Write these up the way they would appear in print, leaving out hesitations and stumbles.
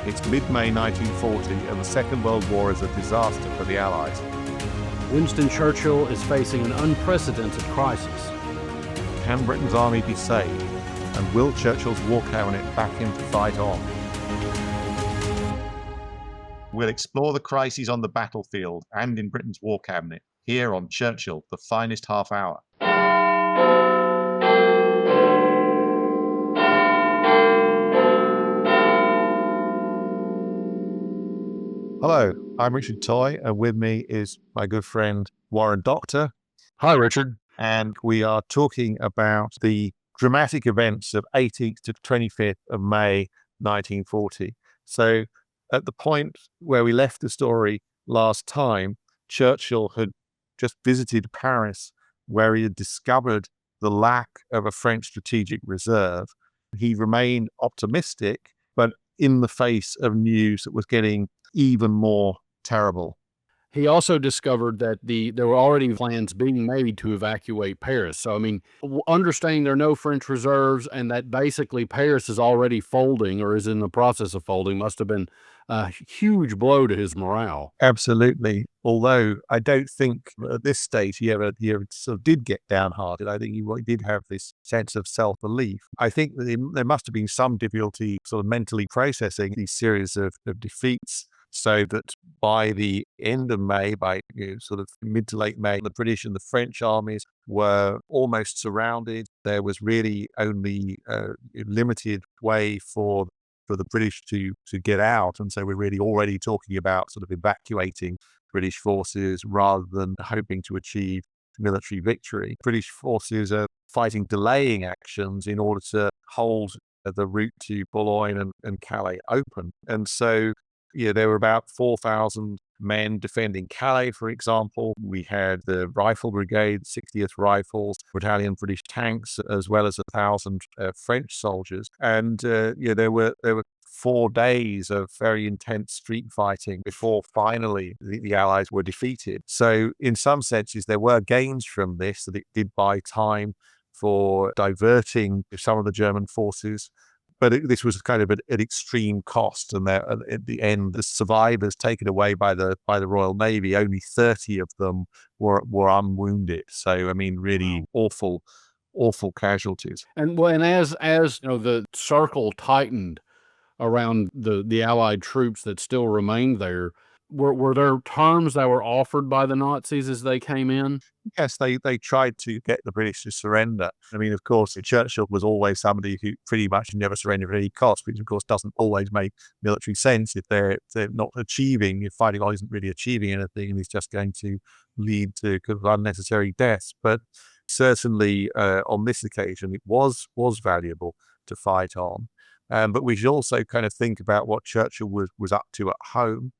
It's mid-May 1940 and the Second World War is a disaster for the Allies. Winston Churchill is facing an unprecedented crisis. Can Britain's army be saved? And will Churchill's war cabinet back him to fight on? We'll explore the crises on the battlefield and in Britain's war cabinet here on Churchill, the finest half hour. Hello, I'm Richard Toy, and with me is my good friend Warren Doctor. Hi, Richard. And we are talking about the dramatic events of 18th to 25th of May 1940. So at the point where we left the story last time, Churchill had just visited Paris, where he had discovered the lack of a French strategic reserve. He remained optimistic, but in the face of news that was getting even more terrible. He also discovered that there were already plans being made to evacuate Paris. So, understanding there are no French reserves and that basically Paris is already folding or is in the process of folding must have been a huge blow to his morale. Absolutely. Although I don't think at this stage he ever sort of did get downhearted. I think he did have this sense of self-belief. I think that there must have been some difficulty sort of mentally processing these series of defeats, so that by the end of May, by sort of mid to late May, the British and the French armies were almost surrounded. There was really only a limited way for the British to get out. And so we're really already talking about sort of evacuating British forces rather than hoping to achieve military victory. British forces are fighting delaying actions in order to hold the route to Boulogne and Calais open. And so there were about 4,000 men defending Calais, for example. We had the Rifle Brigade, 60th Rifles, Battalion British tanks, as well as 1,000 French soldiers. And there were 4 days of very intense street fighting before finally the Allies were defeated. So in some senses, there were gains from this, that it did buy time for diverting some of the German forces. But this was kind of an extreme cost, and at the end, the survivors taken away by the Royal Navy, only 30 of them were unwounded. So really awful casualties. And as the circle tightened around the Allied troops that still remained there, were there terms that were offered by the Nazis as they came in? Yes, they tried to get the British to surrender. Of course, Churchill was always somebody who pretty much never surrendered at any cost, which of course doesn't always make military sense if they're not achieving, if fighting on isn't really achieving anything and it's just going to lead to kind of unnecessary deaths. But certainly on this occasion, it was valuable to fight on. But we should also kind of think about what Churchill was up to at home.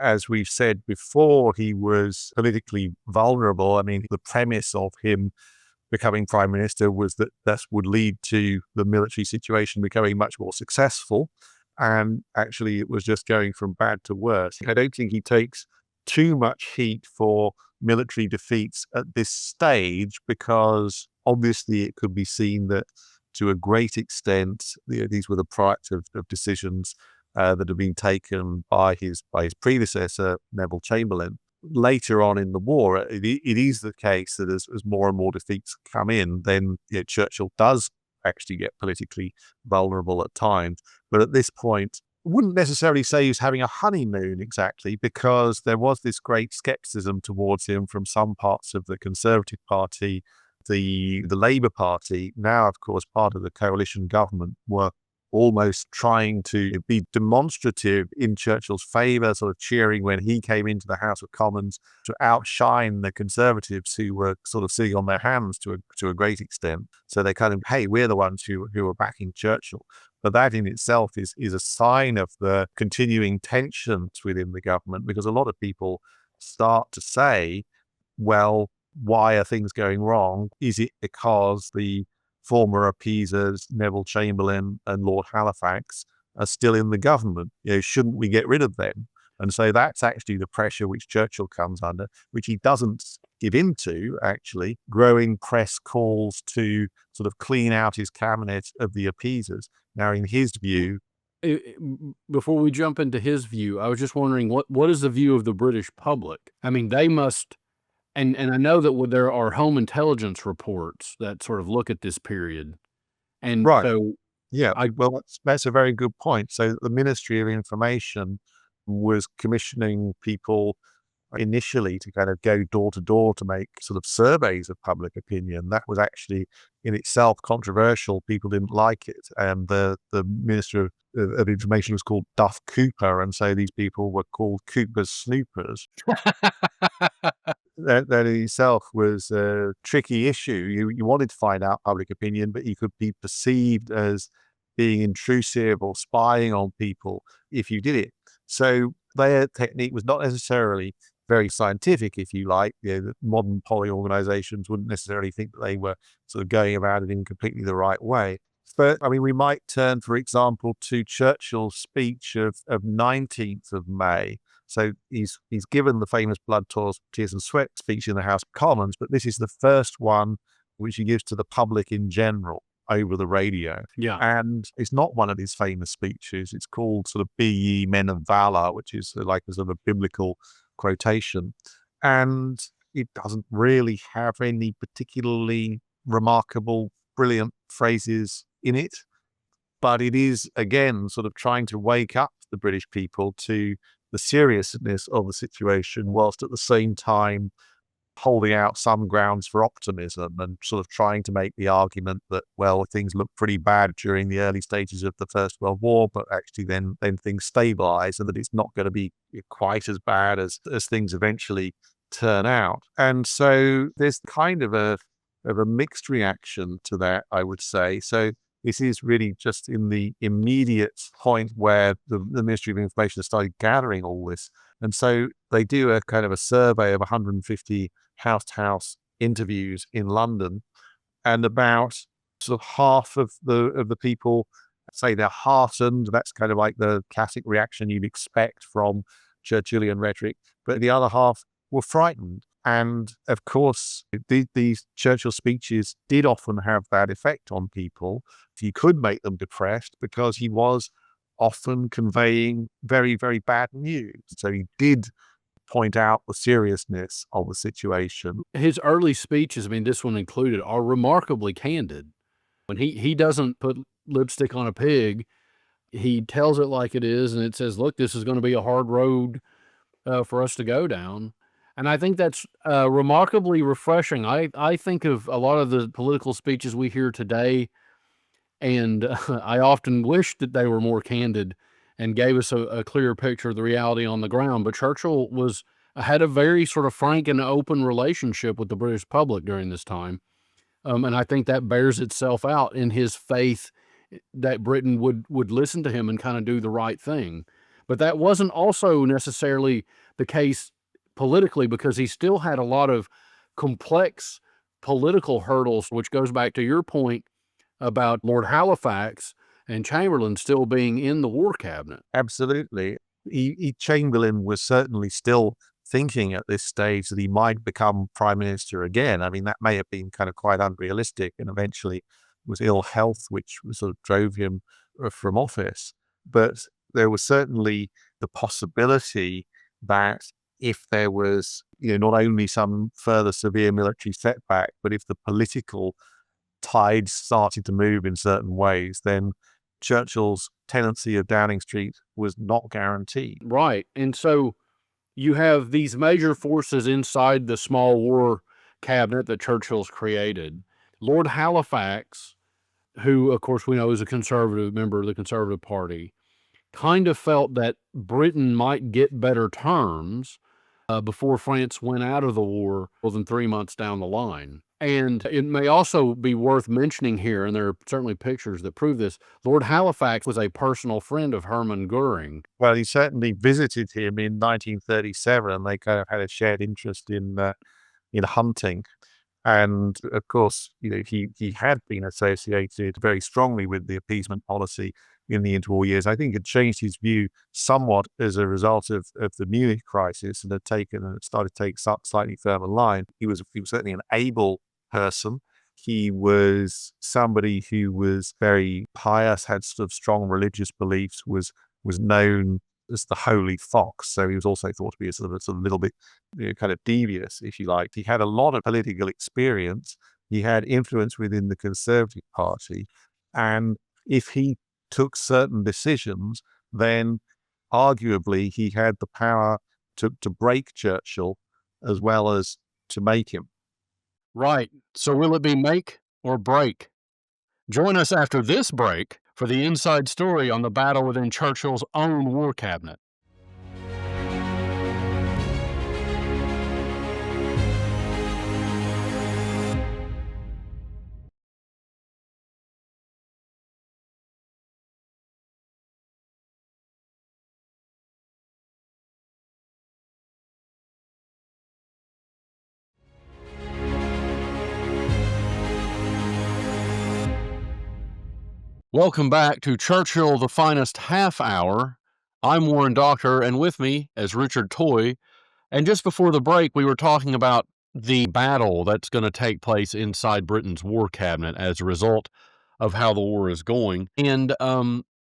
As we've said before, he was politically vulnerable. The premise of him becoming prime minister was that would lead to the military situation becoming much more successful. And actually, it was just going from bad to worse. I don't think he takes too much heat for military defeats at this stage, because obviously it could be seen that to a great extent, these were the product of decisions that had been taken by his predecessor, Neville Chamberlain. Later on in the war, it is the case that as more and more defeats come in, then Churchill does actually get politically vulnerable at times. But at this point, I wouldn't necessarily say he was having a honeymoon exactly, because there was this great skepticism towards him from some parts of the Conservative Party. The Labour Party, now of course part of the coalition government, were almost trying to be demonstrative in Churchill's favour, sort of cheering when he came into the House of Commons to outshine the Conservatives, who were sort of sitting on their hands to a great extent. So they kind of, hey, we're the ones who are backing Churchill. But that in itself is a sign of the continuing tensions within the government, because a lot of people start to say, well, why are things going wrong? Is it because the former appeasers, Neville Chamberlain and Lord Halifax, are still in the government? Shouldn't we get rid of them? And so that's actually the pressure which Churchill comes under, which he doesn't give into, actually. Growing press calls to sort of clean out his cabinet of the appeasers. Now, in his view, Before we jump into his view, I was just wondering what is the view of the British public? I mean, they must, and I know that there are home intelligence reports that sort of look at this period, and Right. so Yeah. I Well, that's a very good point. So the Ministry of Information was commissioning people initially to kind of go door to door to make sort of surveys of public opinion. That was actually in itself controversial. People didn't like it. And the Minister of Information was called Duff Cooper. And so these people were called Cooper's Snoopers. That in itself was a tricky issue. You wanted to find out public opinion, but you could be perceived as being intrusive or spying on people if you did it. So their technique was not necessarily very scientific, if you like. The modern polling organizations wouldn't necessarily think that they were sort of going about it in completely the right way. But I mean, we might turn, for example, to Churchill's speech of 19th of May. So he's given the famous Blood, Tears and Sweat speech in the House of Commons, but this is the first one which he gives to the public in general over the radio. yeah. And it's not one of his famous speeches. It's called sort of Be Ye Men of Valor, which is like a sort of biblical quotation. And it doesn't really have any particularly remarkable, brilliant phrases in it. But it is, again, sort of trying to wake up the British people to the seriousness of the situation, whilst at the same time holding out some grounds for optimism and sort of trying to make the argument that, well, things looked pretty bad during the early stages of the First World War, but actually then things stabilize and that it's not going to be quite as bad as things eventually turn out. And so there's kind of a mixed reaction to that, I would say. So this is really just in the immediate point where the Ministry of Information has started gathering all this. And so they do a kind of a survey of 150 house-to-house interviews in London, and about sort of half of the people say they're heartened. That's kind of like the classic reaction you'd expect from Churchillian rhetoric. But the other half were frightened. And of course, these Churchill speeches did often have that effect on people. He could make them depressed because he was often conveying very, very bad news. So he did point out the seriousness of the situation. His early speeches, I mean, this one included, are remarkably candid. When he doesn't put lipstick on a pig, he tells it like it is, and it says, "Look, this is going to be a hard road for us to go down." And I think that's remarkably refreshing. I think of a lot of the political speeches we hear today, and I often wish that they were more candid and gave us a clearer picture of the reality on the ground. But Churchill had a very sort of frank and open relationship with the British public during this time. And I think that bears itself out in his faith that Britain would listen to him and kind of do the right thing. But that wasn't also necessarily the case politically, because he still had a lot of complex political hurdles, which goes back to your point about Lord Halifax and Chamberlain still being in the War Cabinet. Absolutely. Chamberlain was certainly still thinking at this stage that he might become prime minister again. I mean, that may have been kind of quite unrealistic, and eventually it was ill health which sort of drove him from office. But there was certainly the possibility that if there was, not only some further severe military setback, but if the political tide started to move in certain ways, then Churchill's tenancy of Downing Street was not guaranteed. Right. And so you have these major forces inside the small war cabinet that Churchill's created. Lord Halifax, who, of course, we know is a conservative member of the Conservative Party, kind of felt that Britain might get better terms before France went out of the war more than 3 months down the line. And it may also be worth mentioning here, and there are certainly pictures that prove this, Lord Halifax was a personal friend of Hermann Goering. Well, he certainly visited him in 1937, and they kind of had a shared interest in hunting. And of course, he had been associated very strongly with the appeasement policy in the interwar years. I think it changed his view somewhat as a result of the Munich crisis, and started to take slightly firmer line. He was certainly an able person. He was somebody who was very pious, had sort of strong religious beliefs, was known as the holy fox. So he was also thought to be a sort of little bit kind of devious, if you like. He had a lot of political experience. He had influence within the Conservative Party. And if he took certain decisions, then arguably he had the power to break Churchill as well as to make him. Right. So will it be make or break? Join us after this break for the inside story on the battle within Churchill's own war cabinet. Welcome back to Churchill, the Finest Half Hour. I'm Warren Doctor, and with me is Richard Toy. And just before the break, we were talking about the battle that's going to take place inside Britain's war cabinet as a result of how the war is going. And,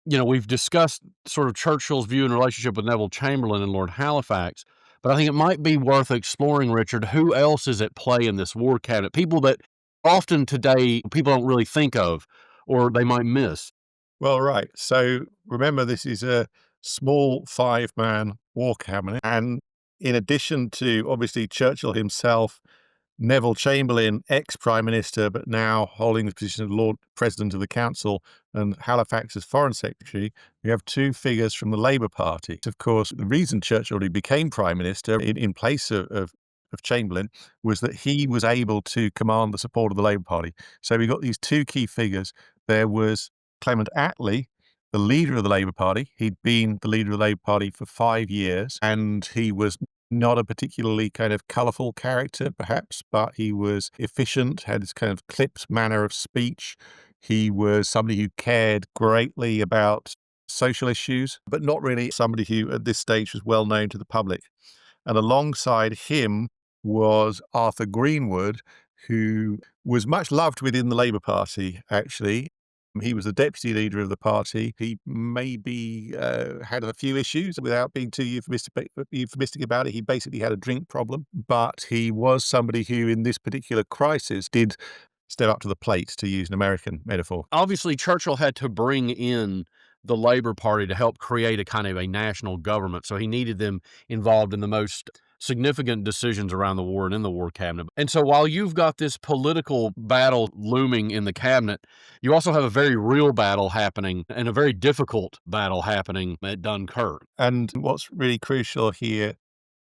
we've discussed sort of Churchill's view and relationship with Neville Chamberlain and Lord Halifax. But I think it might be worth exploring, Richard, who else is at play in this war cabinet? People that often today people don't really think of or they might miss. Well, right. So remember, this is a small 5-man war cabinet. And in addition to obviously Churchill himself, Neville Chamberlain, ex-Prime Minister, but now holding the position of Lord President of the Council, and Halifax as Foreign Secretary, we have two figures from the Labour Party. Of course, the reason Churchill became Prime Minister in place of Chamberlain was that he was able to command the support of the Labour Party. So we got these two key figures. There was Clement Attlee, the leader of the Labour Party. He'd been the leader of the Labour Party for 5 years, and he was not a particularly kind of colourful character, perhaps, but he was efficient, had this kind of clipped manner of speech. He was somebody who cared greatly about social issues, but not really somebody who at this stage was well known to the public. And alongside him was Arthur Greenwood, who was much loved within the Labour Party, actually. He was the deputy leader of the party. He maybe had a few issues without being too euphemistic about it. He basically had a drink problem, but he was somebody who, in this particular crisis, did step up to the plate, to use an American metaphor. Obviously, Churchill had to bring in the Labour Party to help create a kind of a national government, so he needed them involved in the most significant decisions around the war and in the war cabinet. And so while you've got this political battle looming in the cabinet, you also have a very real battle happening and a very difficult battle happening at Dunkirk. And what's really crucial here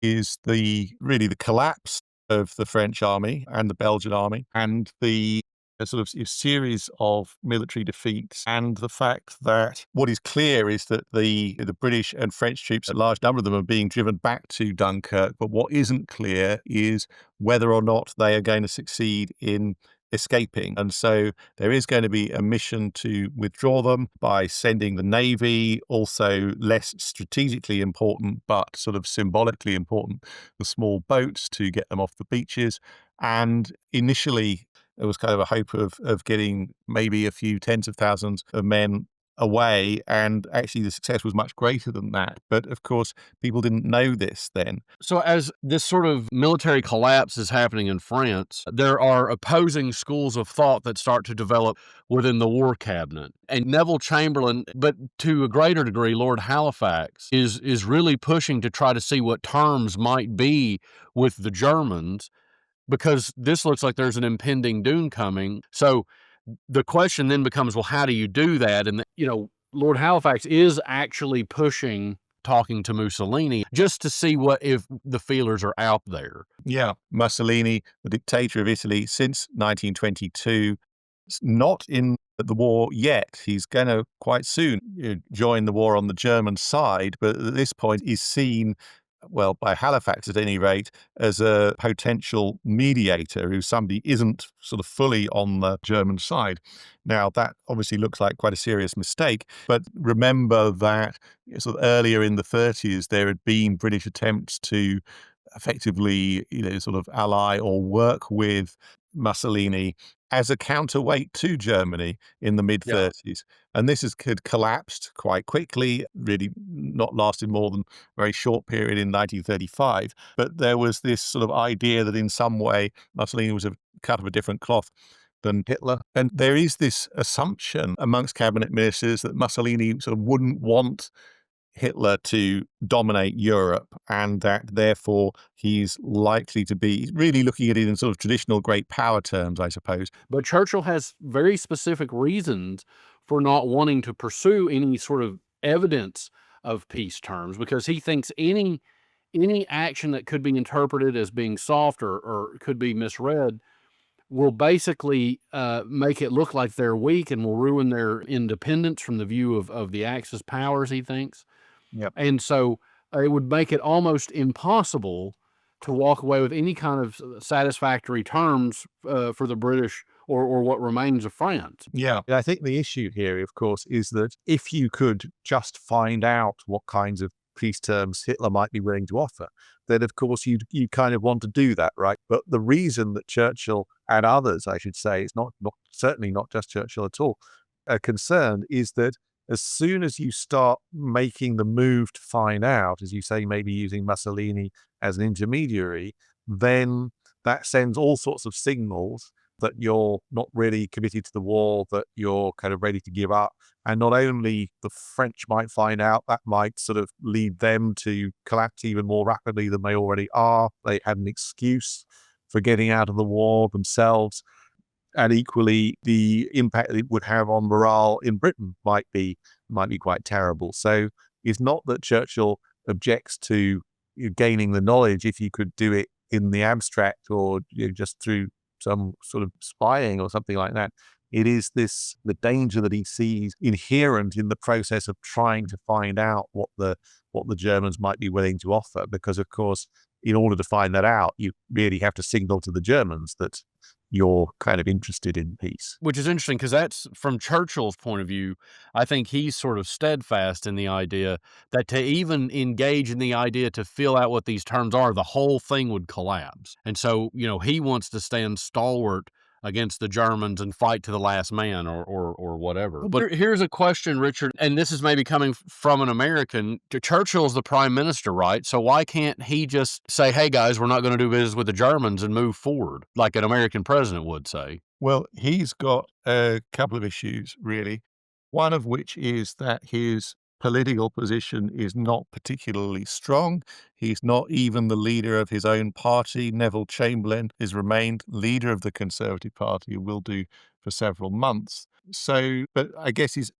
is the collapse of the French army and the Belgian army, and the sort of series of military defeats, and the fact that what is clear is that the British and French troops, a large number of them, are being driven back to Dunkirk. But what isn't clear is whether or not they are going to succeed in escaping. And so there is going to be a mission to withdraw them by sending the Navy, also less strategically important, but sort of symbolically important, the small boats to get them off the beaches. And initially, there was kind of a hope of getting maybe a few tens of thousands of men away, and actually the success was much greater than that. But of course, people didn't know this then. So as this sort of military collapse is happening in France, there are opposing schools of thought that start to develop within the war cabinet. And Neville Chamberlain, but to a greater degree, Lord Halifax, is really pushing to try to see what terms might be with the Germans, because this looks like there's an impending doom coming. So the question then becomes, well, how do you do that? And, Lord Halifax is actually pushing, talking to Mussolini, just to see what if the feelers are out there. Yeah, Mussolini, the dictator of Italy since 1922, not in the war yet. He's going to quite soon join the war on the German side, but at this point is seen, well, by Halifax at any rate, as a potential mediator, who somebody isn't sort of fully on the German side. Now, that obviously looks like quite a serious mistake, but remember that sort of earlier in the 30s, there had been British attempts to effectively, sort of ally or work with Mussolini as a counterweight to Germany in the mid-30s. And this had collapsed quite quickly, really not lasted more than a very short period in 1935. But there was this sort of idea that in some way Mussolini was a cut of a different cloth than Hitler. And there is this assumption amongst cabinet ministers that Mussolini sort of wouldn't want Hitler to dominate Europe, and that therefore he's likely to be really looking at it in sort of traditional great power terms, I suppose. But Churchill has very specific reasons for not wanting to pursue any sort of evidence of peace terms, because he thinks any action that could be interpreted as being soft or could be misread will basically make it look like they're weak and will ruin their independence from the view of the Axis powers, he thinks. Yep. And so it would make it almost impossible to walk away with any kind of satisfactory terms for the British or what remains of France. Yeah. I think the issue here, of course, is that if you could just find out what kinds of peace terms Hitler might be willing to offer, then of course you kind of want to do that, right? But the reason that Churchill and others, I should say, it's not certainly not just Churchill at all, are concerned is that as soon as you start making the move to find out, as you say, maybe using Mussolini as an intermediary, then that sends all sorts of signals that you're not really committed to the war, that you're kind of ready to give up. And not only the French might find out, that might sort of lead them to collapse even more rapidly than they already are. They had an excuse for getting out of the war themselves. And equally, the impact it would have on morale in Britain might be quite terrible. So it's not that Churchill objects to gaining the knowledge if you could do it in the abstract or just through some sort of spying or something like that. It is the danger that he sees inherent in the process of trying to find out what the Germans might be willing to offer, because of course, in order to find that out, you really have to signal to the Germans that you're kind of interested in peace. Which is interesting because that's from Churchill's point of view. I think he's sort of steadfast in the idea that to even engage in the idea to fill out what these terms are, the whole thing would collapse. And so, he wants to stand stalwart against the Germans and fight to the last man or whatever. But here's a question, Richard, and this is maybe coming from an American. Churchill's the prime minister, right? So why can't he just say, hey guys, we're not going to do business with the Germans and move forward like an American president would say? Well, he's got a couple of issues, really. One of which is that his political position is not particularly strong. He's not even the leader of his own party. Neville Chamberlain has remained leader of the Conservative Party and will do for several months. So, but I guess his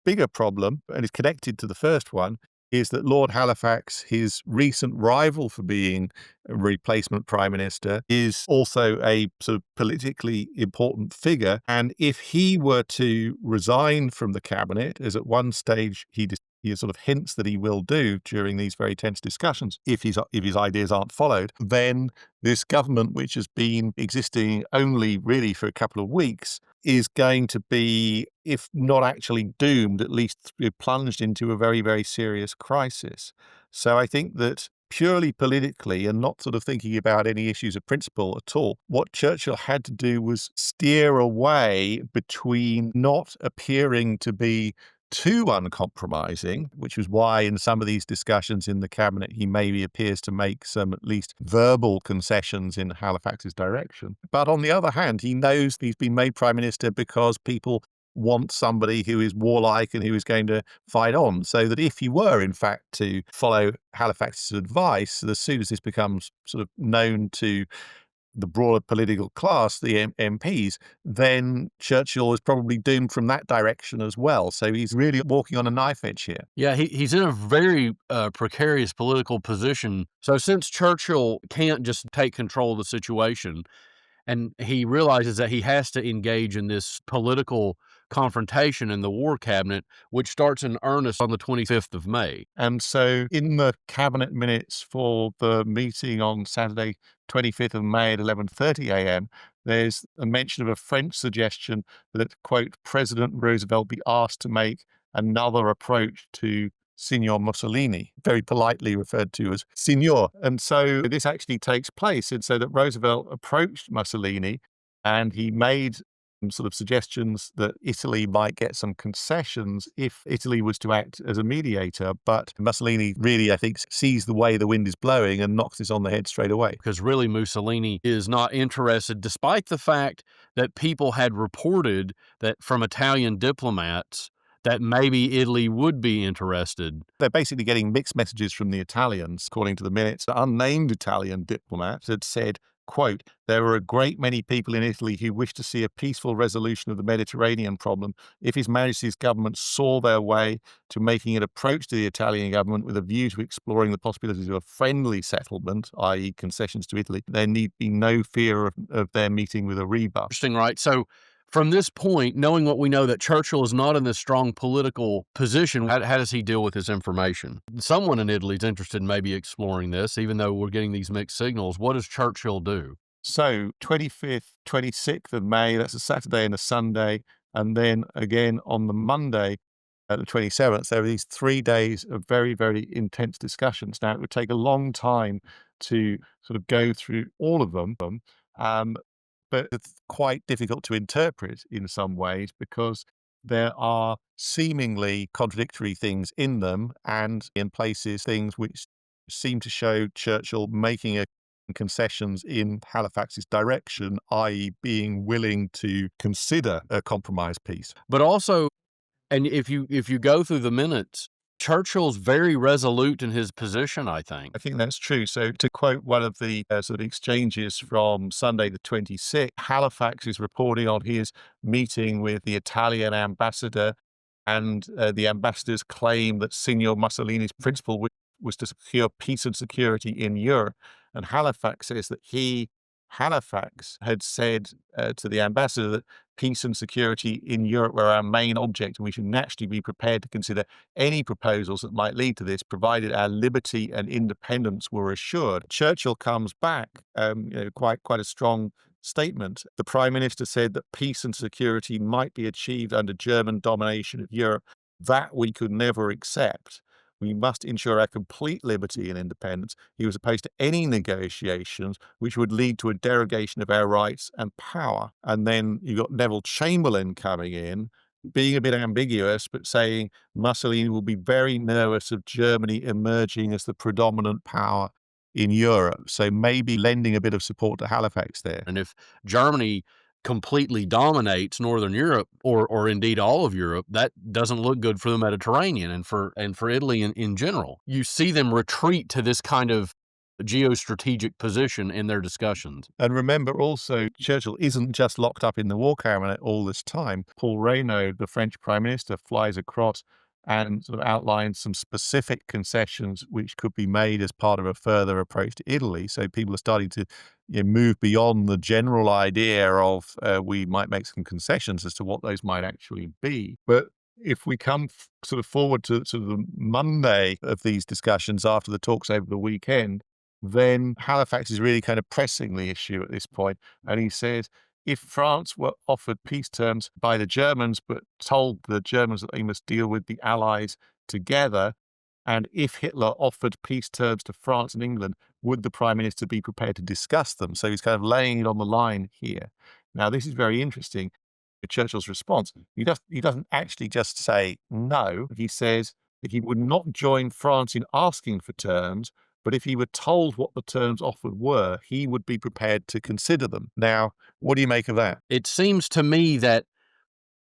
bigger problem, and is connected to the first one, is that Lord Halifax, his recent rival for being a replacement prime minister, is also a sort of politically important figure. And if he were to resign from the cabinet, as at one stage he sort of hints that he will do during these very tense discussions, if his ideas aren't followed, then this government, which has been existing only really for a couple of weeks, is going to be, if not actually doomed, at least plunged into a very, very serious crisis. So I think that purely politically and not sort of thinking about any issues of principle at all, what Churchill had to do was steer away between not appearing to be too uncompromising, which was why in some of these discussions in the cabinet, he maybe appears to make some at least verbal concessions in Halifax's direction. But on the other hand, he knows he's been made prime minister because people want somebody who is warlike and who is going to fight on. So that if he were, in fact, to follow Halifax's advice, as soon as this becomes sort of known to the broader political class, the MPs, then Churchill is probably doomed from that direction as well. So he's really walking on a knife edge here. Yeah, he's in a very precarious political position. So since Churchill can't just take control of the situation, and he realizes that he has to engage in this political confrontation in the war cabinet, which starts in earnest on the 25th of May. And so in the cabinet minutes for the meeting on Saturday, 25th of May at 11:30 a.m., there's a mention of a French suggestion that, quote, President Roosevelt be asked to make another approach to Signor Mussolini, very politely referred to as Signor. And so this actually takes place. And so that Roosevelt approached Mussolini And he made some sort of suggestions that Italy might get some concessions if Italy was to act as a mediator. But Mussolini really, I think, sees the way the wind is blowing and knocks this on the head straight away. Because really Mussolini is not interested, despite the fact that people had reported that from Italian diplomats that maybe Italy would be interested. They're basically getting mixed messages from the Italians. According to the minutes, an unnamed Italian diplomat had said, quote, "There were a great many people in Italy who wished to see a peaceful resolution of the Mediterranean problem. If His Majesty's government saw their way to making an approach to the Italian government with a view to exploring the possibilities of a friendly settlement, i.e. concessions to Italy, there need be no fear of their meeting with a rebuff." Interesting, right? So from this point, knowing what we know that Churchill is not in this strong political position, how does he deal with this information? Someone in Italy is interested in maybe exploring this, even though we're getting these mixed signals. What does Churchill do? So 25th, 26th of May, that's a Saturday and a Sunday. And then again on the Monday, the 27th, there are these 3 days of very, very intense discussions. Now, it would take a long time to sort of go through all of them, but it's quite difficult to interpret in some ways because there are seemingly contradictory things in them, and in places things which seem to show Churchill making concessions in Halifax's direction, i.e. being willing to consider a compromise peace. But also, and if you go through the minutes, Churchill's very resolute in his position, I think. I think that's true. So to quote one of the sort of exchanges from Sunday the 26th, Halifax is reporting on his meeting with the Italian ambassador, and the ambassador's claim that Signor Mussolini's principle was to secure peace and security in Europe. And Halifax says that Halifax had said to the ambassador that peace and security in Europe were our main object, and we should naturally be prepared to consider any proposals that might lead to this, provided our liberty and independence were assured. Churchill comes back, quite a strong statement. The Prime Minister said that peace and security might be achieved under German domination of Europe. That we could never accept. We must ensure our complete liberty and independence. He was opposed to any negotiations which would lead to a derogation of our rights and power. And then you got Neville Chamberlain coming in, being a bit ambiguous, but saying Mussolini will be very nervous of Germany emerging as the predominant power in Europe. So maybe lending a bit of support to Halifax there. And if Germany completely dominates Northern Europe, or indeed all of Europe, that doesn't look good for the Mediterranean and for Italy in general. You see them retreat to this kind of geostrategic position in their discussions. And remember also, Churchill isn't just locked up in the War Cabinet all this time. Paul Reynaud, the French Prime Minister, flies across and sort of outlines some specific concessions which could be made as part of a further approach to Italy. So people are starting to move beyond the general idea of we might make some concessions as to what those might actually be. But if we come sort of forward to sort of the Monday of these discussions after the talks over the weekend, then Halifax is really kind of pressing the issue at this point. And he says, if France were offered peace terms by the Germans, but told the Germans that they must deal with the Allies together, and if Hitler offered peace terms to France and England, would the Prime Minister be prepared to discuss them? So he's kind of laying it on the line here. Now, this is very interesting. Churchill's response, he doesn't actually just say no. He says that he would not join France in asking for terms, but if he were told what the terms offered were, he would be prepared to consider them. Now, what do you make of that? It seems to me that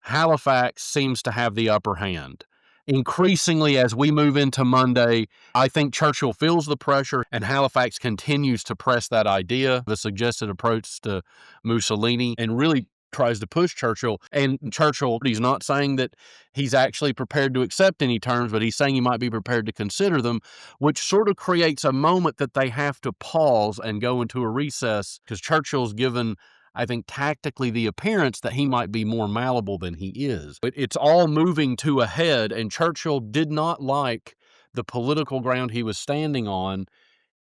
Halifax seems to have the upper hand. Increasingly, as we move into Monday, I think Churchill feels the pressure, and Halifax continues to press that idea, the suggested approach to Mussolini, and really tries to push Churchill. And Churchill, he's not saying that he's actually prepared to accept any terms, but he's saying he might be prepared to consider them, which sort of creates a moment that they have to pause and go into a recess, because Churchill's given, I think, tactically the appearance that he might be more malleable than he is. But it's all moving to a head, and Churchill did not like the political ground he was standing on,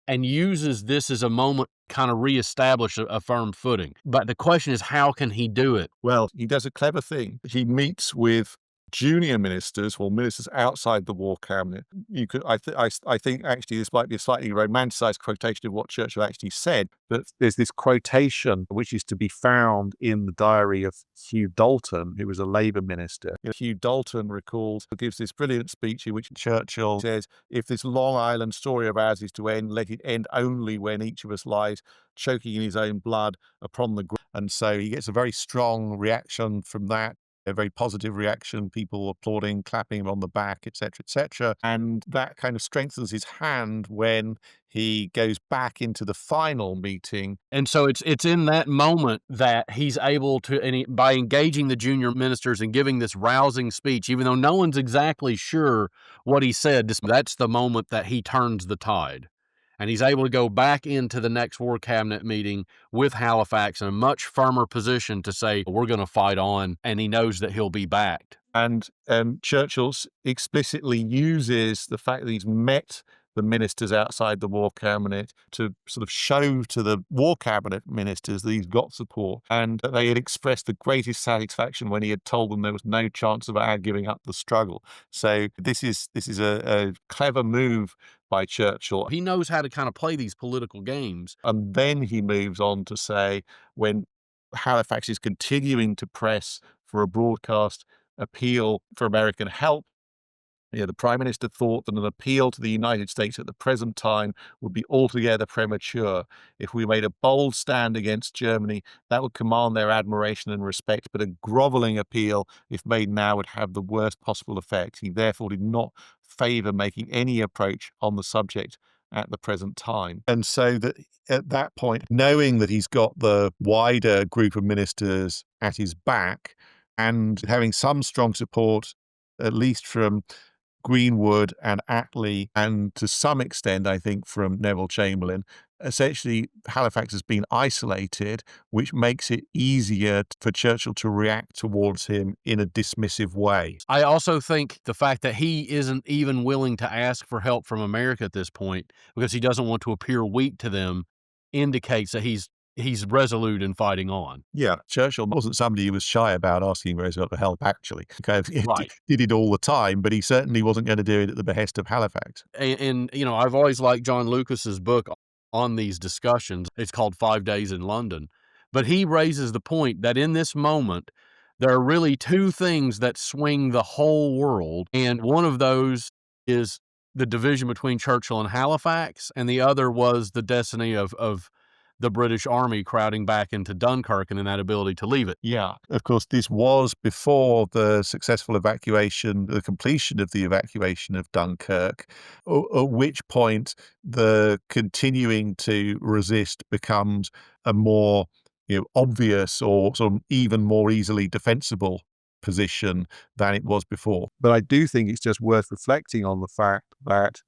and uses this as a moment to kind of reestablish a firm footing. But the question is, how can he do it? Well, he does a clever thing. He meets with junior ministers, or ministers outside the war cabinet. You could, I think actually this might be a slightly romanticized quotation of what Churchill actually said, but There's this quotation which is to be found in the diary of Hugh Dalton, who was a Labour minister. Hugh Dalton gives this brilliant speech in which Churchill says, "If this Long Island story of ours is to end, let it end only when each of us lies choking in his own blood upon the ground." And so he gets a very strong reaction from that, a very positive reaction, people applauding, clapping him on the back, etc., etc. And that kind of strengthens his hand when he goes back into the final meeting. And so it's in that moment that he's able to, by engaging the junior ministers and giving this rousing speech, even though no one's exactly sure what he said, that's the moment that he turns the tide. And he's able to go back into the next war cabinet meeting with Halifax in a much firmer position to say, we're going to fight on, and he knows that he'll be backed. And Churchill explicitly uses the fact that he's met the ministers outside the war cabinet to sort of show to the war cabinet ministers that he's got support, and that they had expressed the greatest satisfaction when he had told them there was no chance of our giving up the struggle. So this is a clever move by Churchill. He knows how to kind of play these political games. And then he moves on to say, when Halifax is continuing to press for a broadcast appeal for American help, the Prime Minister thought that an appeal to the United States at the present time would be altogether premature. If we made a bold stand against Germany, that would command their admiration and respect, but a grovelling appeal, if made now, would have the worst possible effect. He therefore did not favour making any approach on the subject at the present time. And so that at that point, knowing that he's got the wider group of ministers at his back, and having some strong support, at least from Greenwood and Attlee, and to some extent, I think, from Neville Chamberlain, essentially Halifax has been isolated, which makes it easier for Churchill to react towards him in a dismissive way. I also think the fact that he isn't even willing to ask for help from America at this point, because he doesn't want to appear weak to them, indicates that he's resolute in fighting on. Yeah, Churchill wasn't somebody who was shy about asking Roosevelt for help, actually. He Right. did it all the time, but he certainly wasn't going to do it at the behest of Halifax. And I've always liked John Lucas's book on these discussions. It's called 5 Days in London. But he raises the point that in this moment, there are really two things that swing the whole world. And one of those is the division between Churchill and Halifax, and the other was the destiny of the British Army crowding back into Dunkirk and that ability to leave it. Yeah, of course, this was before the successful evacuation, the completion of the evacuation of Dunkirk, at which point the continuing to resist becomes a more obvious or sort of even more easily defensible position than it was before. But I do think it's just worth reflecting on the fact that,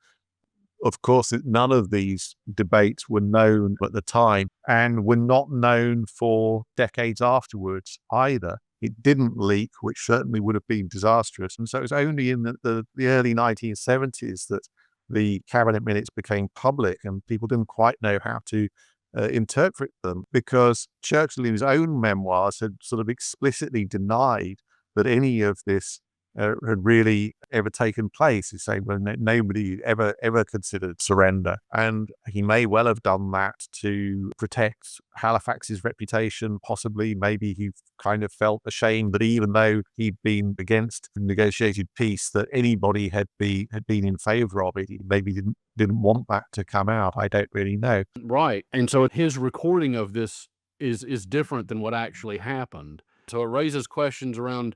of course, none of these debates were known at the time and were not known for decades afterwards either. It didn't leak, which certainly would have been disastrous. And so it was only in the early 1970s that the cabinet minutes became public, and people didn't quite know how to interpret them, because Churchill in his own memoirs had sort of explicitly denied that any of this had really ever taken place. He's saying, well, nobody ever considered surrender. And he may well have done that to protect Halifax's reputation, possibly. Maybe he kind of felt ashamed that even though he'd been against negotiated peace, that anybody had been in favour of it. He maybe didn't want that to come out. I don't really know. Right. And so his recording of this is different than what actually happened. So it raises questions around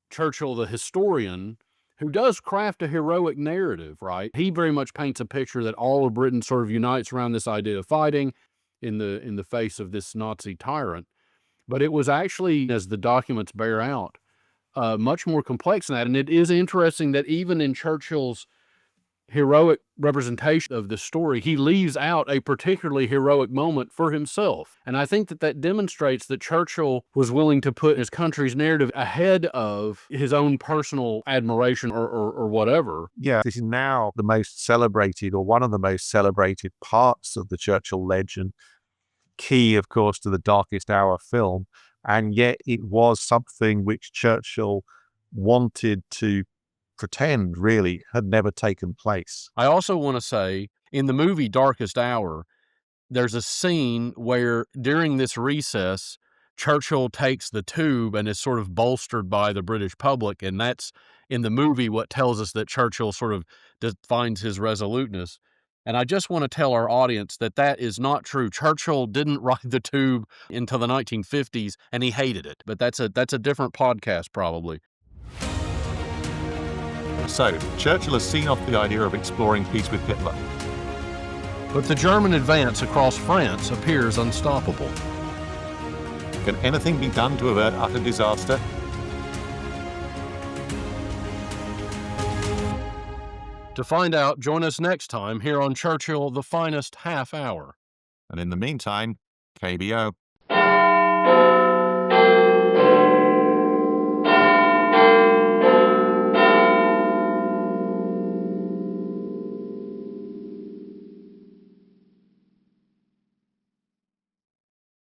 Churchill, the historian, who does craft a heroic narrative, right? He very much paints a picture that all of Britain sort of unites around this idea of fighting in the face of this Nazi tyrant. But it was actually, as the documents bear out, much more complex than that. And it is interesting that even in Churchill's heroic representation of the story, he leaves out a particularly heroic moment for himself. And I think that demonstrates that Churchill was willing to put his country's narrative ahead of his own personal admiration or whatever. Yeah, this is now the most celebrated, or one of the most celebrated parts of the Churchill legend, key, of course, to the Darkest Hour film. And yet it was something which Churchill wanted to pretend really had never taken place. I also want to say, in the movie Darkest Hour, there's a scene where during this recess, Churchill takes the tube and is sort of bolstered by the British public. And that's in the movie what tells us that Churchill sort of defines his resoluteness. And I just want to tell our audience that that is not true. Churchill didn't ride the tube until the 1950s, and he hated it. But that's a different podcast, probably. So, Churchill has seen off the idea of exploring peace with Hitler. But the German advance across France appears unstoppable. Can anything be done to avert utter disaster? To find out, join us next time here on Churchill, the Finest Half Hour. And in the meantime, KBO.